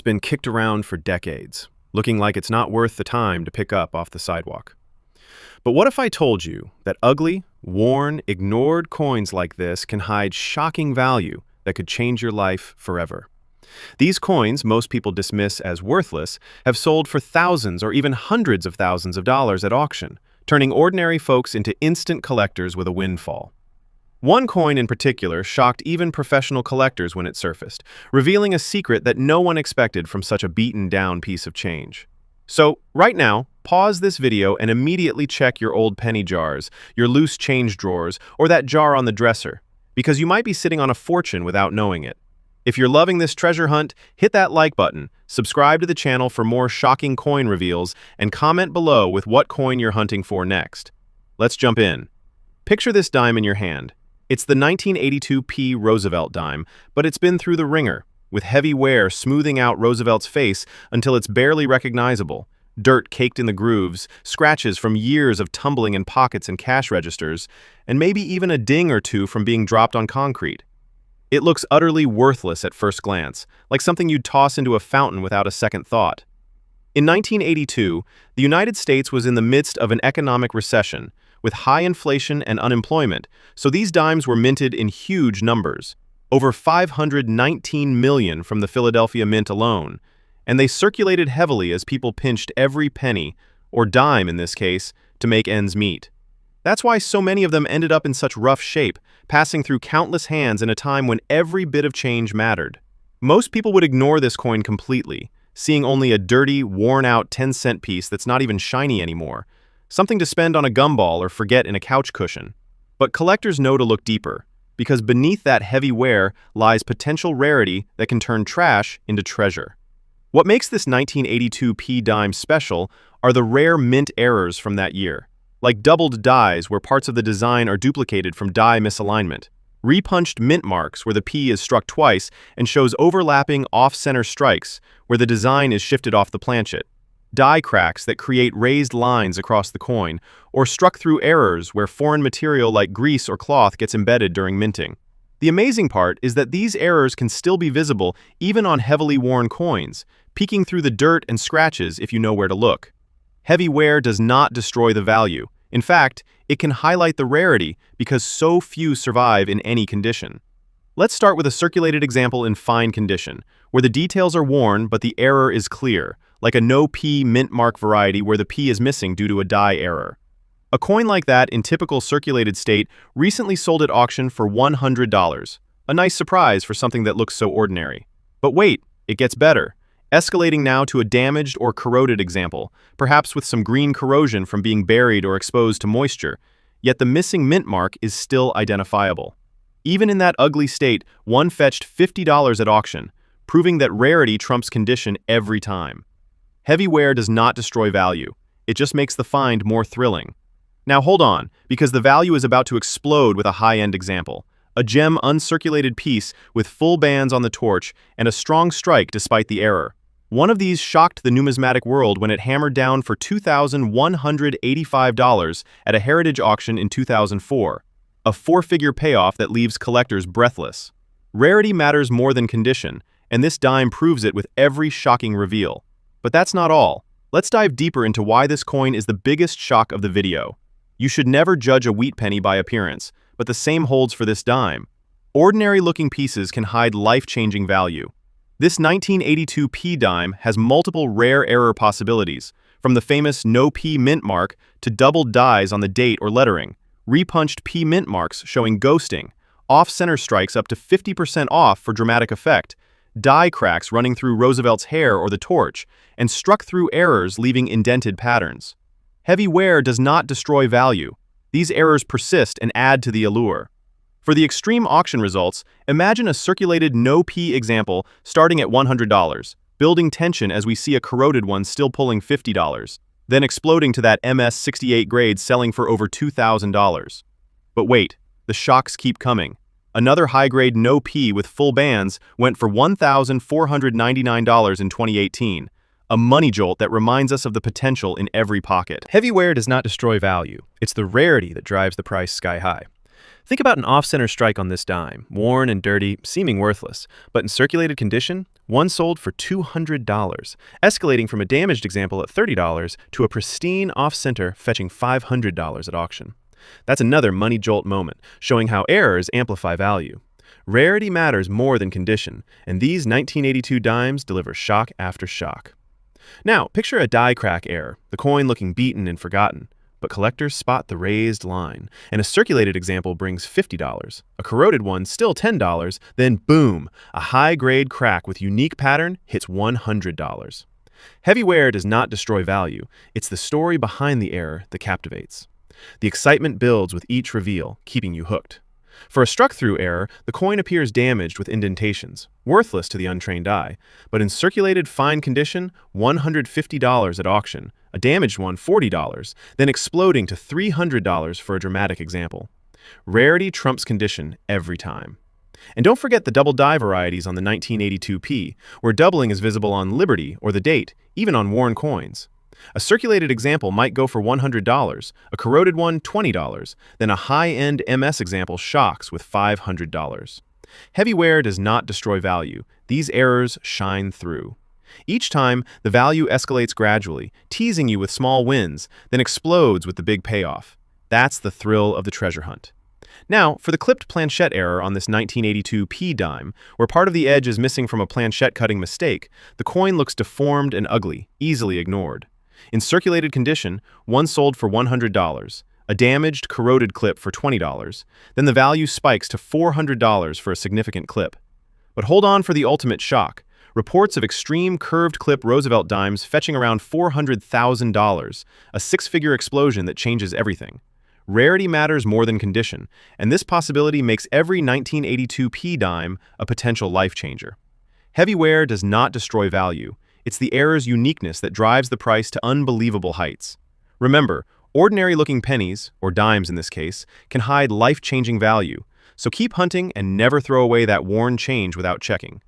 been kicked around for decades, looking like it's not worth the time to pick up off the sidewalk. But what if I told you that ugly, worn, ignored coins like this can hide shocking value that could change your life forever? These coins most people dismiss as worthless have sold for thousands or even hundreds of thousands of dollars at auction, turning ordinary folks into instant collectors with a windfall. One coin in particular shocked even professional collectors when it surfaced, revealing a secret that no one expected from such a beaten-down piece of change. So, right now, pause this video and immediately check your old penny jars, your loose change drawers, or that jar on the dresser, because you might be sitting on a fortune without knowing it. If you're loving this treasure hunt, hit that like button, subscribe to the channel for more shocking coin reveals, and comment below with what coin you're hunting for next. Let's jump in. Picture this dime in your hand. It's the 1982 P. Roosevelt dime, but it's been through the ringer, with heavy wear smoothing out Roosevelt's face until it's barely recognizable, dirt caked in the grooves, scratches from years of tumbling in pockets and cash registers, and maybe even a ding or two from being dropped on concrete. It looks utterly worthless at first glance, like something you'd toss into a fountain without a second thought. In 1982, the United States was in the midst of an economic recession, with high inflation and unemployment, so these dimes were minted in huge numbers, over 519 million from the Philadelphia Mint alone, and they circulated heavily as people pinched every penny, or dime in this case, to make ends meet. That's why so many of them ended up in such rough shape, passing through countless hands in a time when every bit of change mattered. Most people would ignore this coin completely, seeing only a dirty, worn-out 10-cent piece that's not even shiny anymore, something to spend on a gumball or forget in a couch cushion. But collectors know to look deeper, because beneath that heavy wear lies potential rarity that can turn trash into treasure. What makes this 1982 P dime special are the rare mint errors from that year, like doubled dies where parts of the design are duplicated from die misalignment, repunched mint marks where the P is struck twice and shows overlapping off-center strikes where the design is shifted off the planchet, die cracks that create raised lines across the coin, or struck through errors where foreign material like grease or cloth gets embedded during minting. The amazing part is that these errors can still be visible even on heavily worn coins, peeking through the dirt and scratches if you know where to look. Heavy wear does not destroy the value. In fact, it can highlight the rarity because so few survive in any condition. Let's start with a circulated example in fine condition, where the details are worn but the error is clear, like a no-P mint mark variety where the P is missing due to a die error. A coin like that in typical circulated state recently sold at auction for $100, a nice surprise for something that looks so ordinary. But wait, it gets better, escalating now to a damaged or corroded example, perhaps with some green corrosion from being buried or exposed to moisture, yet the missing mint mark is still identifiable. Even in that ugly state, one fetched $50 at auction, proving that rarity trumps condition every time. Heavy wear does not destroy value, it just makes the find more thrilling. Now hold on, because the value is about to explode with a high-end example. A gem uncirculated piece with full bands on the torch and a strong strike despite the error. One of these shocked the numismatic world when it hammered down for $2,185 at a heritage auction in 2004, a four-figure payoff that leaves collectors breathless. Rarity matters more than condition, and this dime proves it with every shocking reveal. But that's not all. Let's dive deeper into why this coin is the biggest shock of the video. You should never judge a wheat penny by appearance, but the same holds for this dime. Ordinary-looking pieces can hide life-changing value. This 1982 P dime has multiple rare error possibilities, from the famous no P mint mark to doubled dies on the date or lettering, repunched P mint marks showing ghosting, off-center strikes up to 50% off for dramatic effect, die cracks running through Roosevelt's hair or the torch, and struck through errors leaving indented patterns. Heavy wear does not destroy value. These errors persist and add to the allure. For the extreme auction results, imagine a circulated no-P example starting at $100, building tension as we see a corroded one still pulling $50, then exploding to that MS-68 grade selling for over $2,000. But wait, the shocks keep coming. Another high-grade no-P with full bands went for $1,499 in 2018, a money jolt that reminds us of the potential in every pocket. Heavy wear does not destroy value. It's the rarity that drives the price sky high. Think about an off-center strike on this dime, worn and dirty, seeming worthless, but in circulated condition, one sold for $200, escalating from a damaged example at $30 to a pristine off-center fetching $500 at auction. That's another money jolt moment, showing how errors amplify value. Rarity matters more than condition, and these 1982 dimes deliver shock after shock. Now, picture a die crack error, the coin looking beaten and forgotten. But collectors spot the raised line, and a circulated example brings $50, a corroded one still $10, then boom, a high-grade crack with unique pattern hits $100. Heavy wear does not destroy value, it's the story behind the error that captivates. The excitement builds with each reveal, keeping you hooked. For a struck-through error, the coin appears damaged with indentations, worthless to the untrained eye, but in circulated fine condition, $150 at auction, a damaged one $40, then exploding to $300 for a dramatic example. Rarity trumps condition every time. And don't forget the double die varieties on the 1982p, where doubling is visible on Liberty or the date, even on worn coins. A circulated example might go for $100, a corroded one $20, then a high-end MS example shocks with $500. Heavy wear does not destroy value. These errors shine through. Each time, the value escalates gradually, teasing you with small wins, then explodes with the big payoff. That's the thrill of the treasure hunt. Now, for the clipped planchette error on this 1982p dime, where part of the edge is missing from a planchette cutting mistake, the coin looks deformed and ugly, easily ignored. In circulated condition, one sold for $100, a damaged, corroded clip for $20, then the value spikes to $400 for a significant clip. But hold on for the ultimate shock. Reports of extreme curved clip Roosevelt dimes fetching around $400,000, a six-figure explosion that changes everything. Rarity matters more than condition, and this possibility makes every 1982p dime a potential life changer. Heavy wear does not destroy value. It's the error's uniqueness that drives the price to unbelievable heights. Remember, ordinary-looking pennies, or dimes in this case, can hide life-changing value, so keep hunting and never throw away that worn change without checking.